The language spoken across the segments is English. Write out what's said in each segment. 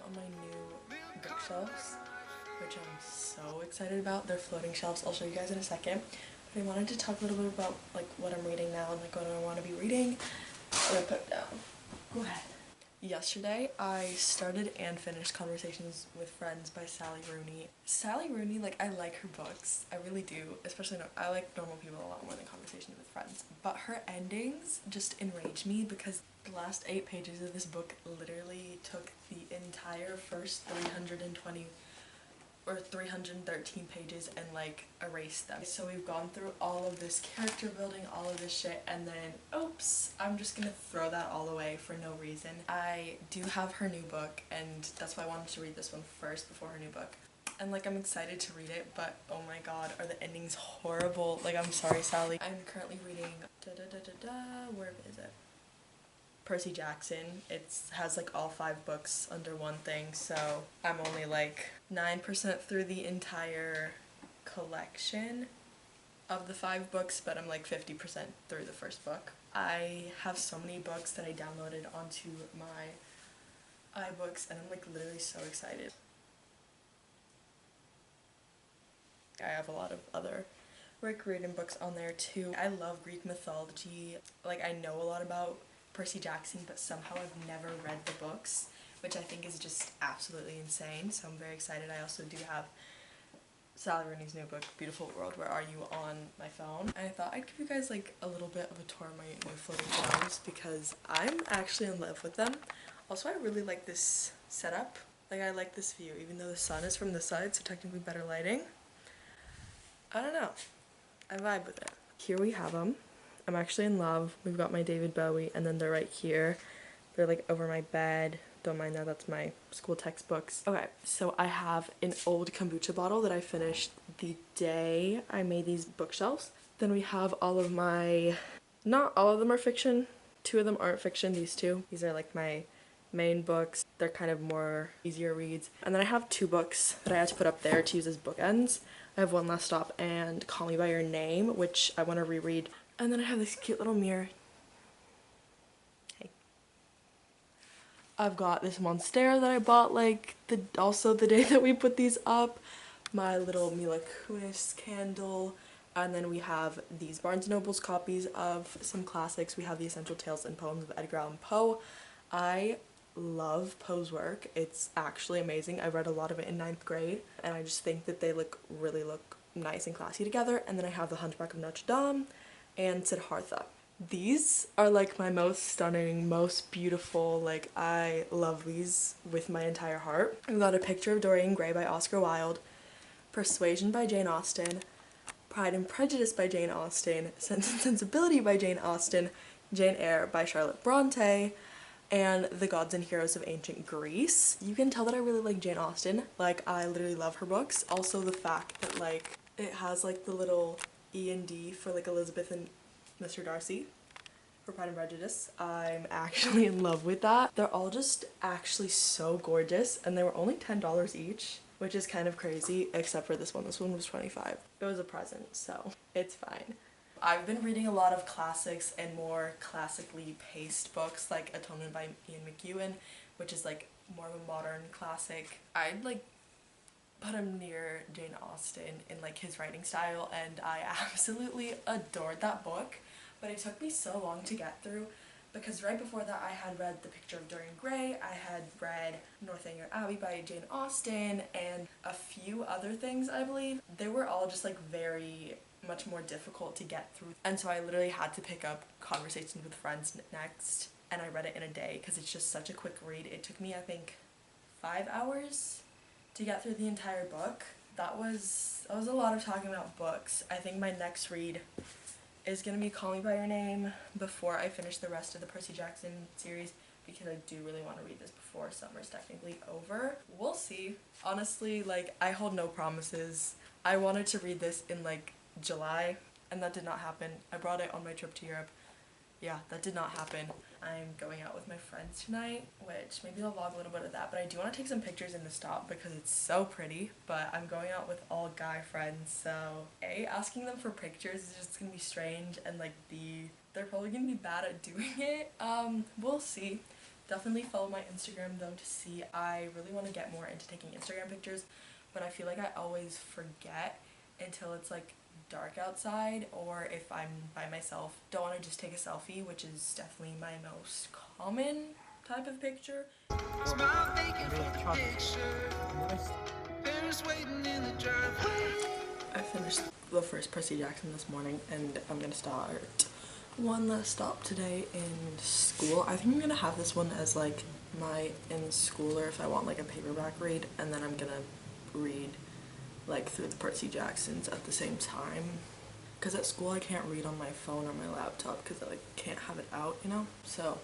on my new bookshelves, which I'm so excited about. They're floating shelves. I'll show you guys in a second. But I wanted to talk a little bit about like what I'm reading now and like what I want to be reading. I'm gonna put it down. Go ahead. Yesterday, I started and finished Conversations with Friends by Sally Rooney. Sally Rooney, like, I like her books. I really do. Especially, I like Normal People a lot more than Conversations with Friends. But her endings just enrage me because the last 8 pages of this book literally took the entire first 320 or 313 pages and like erase them. So we've gone through all of this character building, all of this shit, and then oops, I'm just gonna throw that all away for no reason. I do have her new book, and that's why I wanted to read this one first before her new book. And like I'm excited to read it, but oh my god, are the endings horrible. Like I'm sorry, Sally. I'm currently reading where is it? Percy Jackson. It has like all 5 books under one thing, so I'm only like 9% through the entire collection of the 5 books, but I'm like 50% through the first book. I have so many books that I downloaded onto my iBooks, and I'm like literally so excited. I have a lot of other Rick Riordan books on there too. I love Greek mythology. Like I know a lot about Percy Jackson, but somehow I've never read the books, which I think is just absolutely insane, so I'm very excited. I also do have Sally Rooney's new book, Beautiful World, Where Are You, on my phone. And I thought I'd give you guys like a little bit of a tour of my new floating shelves because I'm actually in love with them. Also, I really like this setup. Like I like this view, even though the sun is from the side, so technically better lighting. I don't know. I vibe with it. Here we have them. I'm actually in love. We've got my David Bowie, and then they're right here. They're like over my bed. Don't mind that, that's my school textbooks. Okay, so I have an old kombucha bottle that I finished the day I made these bookshelves. Then we have all of my, not all of them are fiction. 2 of them aren't fiction, these 2. These are like my main books. They're kind of more easier reads. And then I have 2 books that I had to put up there to use as bookends. I have One Last Stop and Call Me By Your Name, which I want to reread. And then I have this cute little mirror. Hey. I've got this Monstera that I bought like also the day that we put these up. My little Mila Kunis candle. And then we have these Barnes & Noble's copies of some classics. We have The Essential Tales and Poems of Edgar Allan Poe. I love Poe's work. It's actually amazing. I read a lot of it in 9th grade, and I just think that they really look nice and classy together. And then I have The Hunchback of Notre Dame and Siddhartha. These are like my most stunning, most beautiful, like I love these with my entire heart. We've got A Picture of Dorian Gray by Oscar Wilde, Persuasion by Jane Austen, Pride and Prejudice by Jane Austen, Sense and Sensibility by Jane Austen, Jane Eyre by Charlotte Bronte, and The Gods and Heroes of Ancient Greece. You can tell that I really like Jane Austen. Like, I literally love her books. Also the fact that like it has like the little E and D for like Elizabeth and Mr. Darcy for Pride and Prejudice. I'm actually in love with that. They're all just actually so gorgeous, and they were only $10 each, which is kind of crazy, except for this one. This one was $25. It was a present, so it's fine. I've been reading a lot of classics and more classically paced books like Atonement by Ian McEwan, which is like more of a modern classic. I'd like put him near Jane Austen in like his writing style, and I absolutely adored that book. But it took me so long to get through because right before that I had read The Picture of Dorian Gray, I had read Northanger Abbey by Jane Austen, and a few other things I believe. They were all just like very much more difficult to get through, and so I literally had to pick up Conversations with Friends next, and I read it in a day because it's just such a quick read. It took me I think 5 hours to get through the entire book. That was a lot of talking about books. I think my next read is gonna be Call Me By Your Name before I finish the rest of the Percy Jackson series, because I do really want to read this before summer's technically over. We'll see. Honestly, like, I hold no promises. I wanted to read this in like July, and that did not happen. I brought it on my trip to Europe. Yeah, that did not happen. I'm going out with my friends tonight, which maybe I'll vlog a little bit of that, but I do want to take some pictures in the stop because it's so pretty. But I'm going out with all guy friends, so A, asking them for pictures is just gonna be strange, and like B, they're probably gonna be bad at doing it. We'll see. Definitely follow my Instagram though to see. I really want to get more into taking Instagram pictures, but I feel like I always forget until it's like dark outside, or if I'm by myself, don't want to just take a selfie, which is definitely my most common type of picture. Smile vacant for the picture. Parents waiting in the driveway. I finished the first Percy Jackson this morning, and I'm gonna start one last stop today in school. I think I'm gonna have this one as like my in schooler if I want like a paperback read, and then I'm gonna read like through the Percy Jacksons at the same time. Because at school I can't read on my phone or my laptop because I like can't have it out, you know? So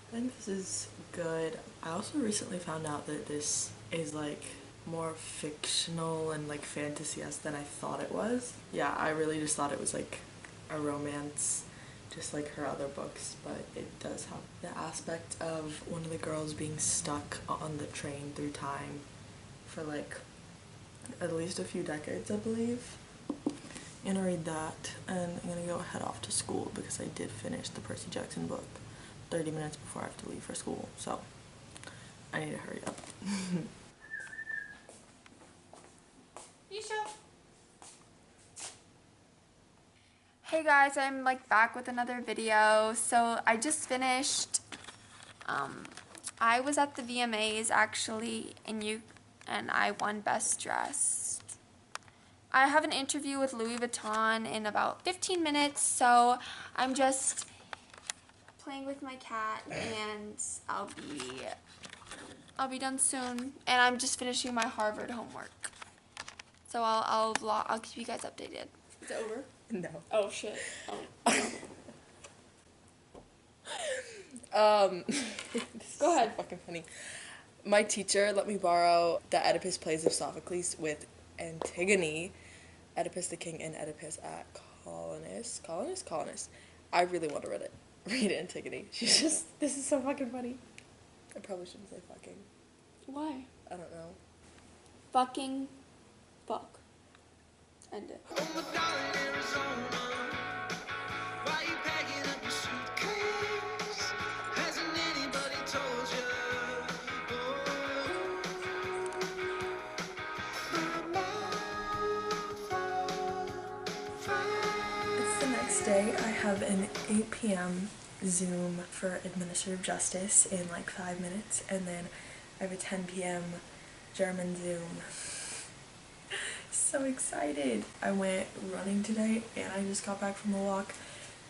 I think this is good. I also recently found out that this is like more fictional and like fantasy-esque than I thought it was. Yeah, I really just thought it was like a romance, just like her other books, but it does have the aspect of one of the girls being stuck on the train through time for like at least a few decades, I believe. I'm gonna read that, and I'm gonna go head off to school because I did finish the Percy Jackson book 30 minutes before I have to leave for school, so I need to hurry up. Hey guys, I'm like back with another video. So I just finished, I was at the VMAs actually, and I won Best Dressed. I have an interview with Louis Vuitton in about 15 minutes, so I'm just playing with my cat, and I'll be done soon, and I'm just finishing my Harvard homework. So I'll keep you guys updated. Is it over? No. Oh shit. This Go is ahead. so fucking funny. My teacher let me borrow the Oedipus plays of Sophocles with Antigone, Oedipus the King, and Oedipus at Colonus. I really want to read Antigone. She's just, this is so fucking funny. I probably shouldn't say fucking. Why? I don't know. Fucking fuck. End it. Oh, my darling Arizona. Why you packing up your suitcase? Hasn't anybody told you? It's the next day. I have an 8 p.m. Zoom for administrative justice in like 5 minutes, and then I have a 10 p.m. German Zoom. So excited. I went running today, and I just got back from a walk,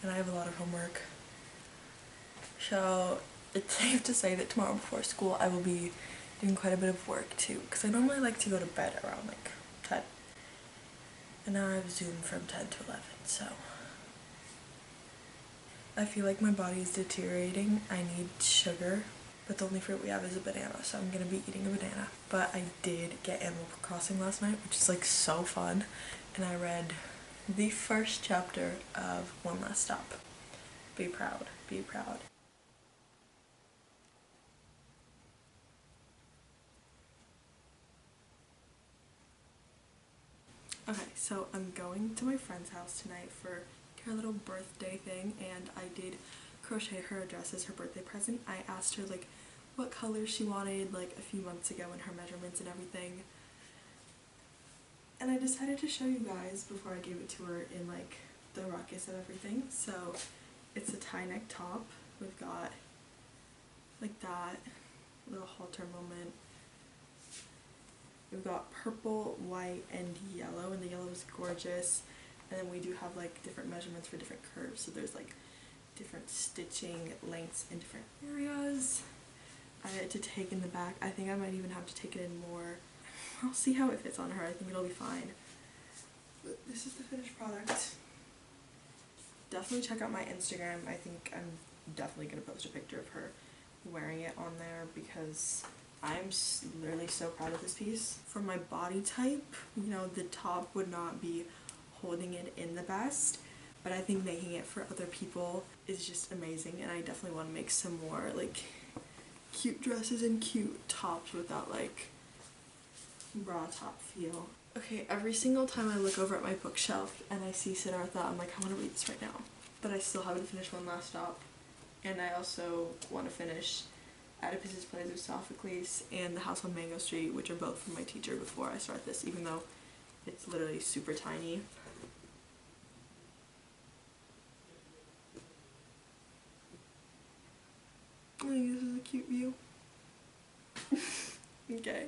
and I have a lot of homework. So it's safe to say that tomorrow before school I will be doing quite a bit of work too, because I normally like to go to bed around like 10. And now I have Zoom from 10 to 11, so I feel like my body is deteriorating. I need sugar, but the only fruit we have is a banana, so I'm gonna be eating a banana. But I did get Animal Crossing last night, which is like so fun, and I read the first chapter of One Last Stop. Be proud, be proud. Okay, so I'm going to my friend's house tonight for her little birthday thing, and I did crochet her a dress as her birthday present. I asked her like what colors she wanted like a few months ago and her measurements and everything. And I decided to show you guys before I gave it to her in like the ruckus of everything. So it's a tie neck top. We've got like that little halter moment. We've got purple, white, and yellow, and the yellow is gorgeous. And then we do have like different measurements for different curves, so there's like different stitching lengths in different areas. I had to take in the back. I think I might even have to take it in more. I'll see how it fits on her. I think it'll be fine. But this is the finished product. Definitely check out my Instagram. I think I'm definitely going to post a picture of her wearing it on there because I'm literally so proud of this piece. For my body type, you know, the top would not be holding it in the best, but I think making it for other people is just amazing, and I definitely want to make some more like cute dresses and cute tops with that like bra top feel. Okay, every single time I look over at my bookshelf and I see Siddhartha, I'm like, I want to read this right now. But I still haven't finished One Last Stop, and I also want to finish Oedipus's Plays of Sophocles and The House on Mango Street, which are both from my teacher before I start this, even though it's literally super tiny. I think this is a cute view. Okay.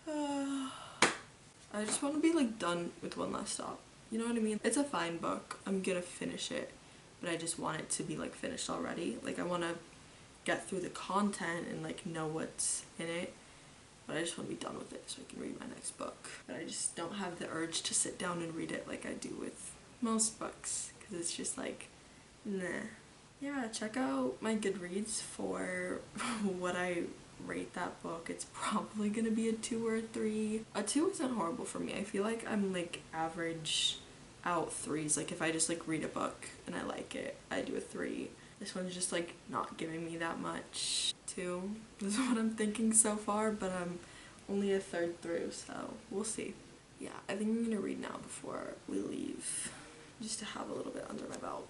I just want to be like done with One Last Stop. You know what I mean? It's a fine book. I'm gonna finish it, but I just want it to be like finished already. Like I want to get through the content and like know what's in it, but I just want to be done with it so I can read my next book. But I just don't have the urge to sit down and read it like I do with most books, because it's just like, nah. Yeah, check out my Goodreads for what I rate that book. It's probably gonna be a 2 or a 3. A 2 isn't horrible for me. I feel like I'm like average out 3s. Like if I just like read a book and I like it, I do a 3. This one's just like not giving me that much. 2 is what I'm thinking so far, but I'm only a third through, so we'll see. Yeah, I think I'm gonna read now before we leave, just to have a little bit under my belt.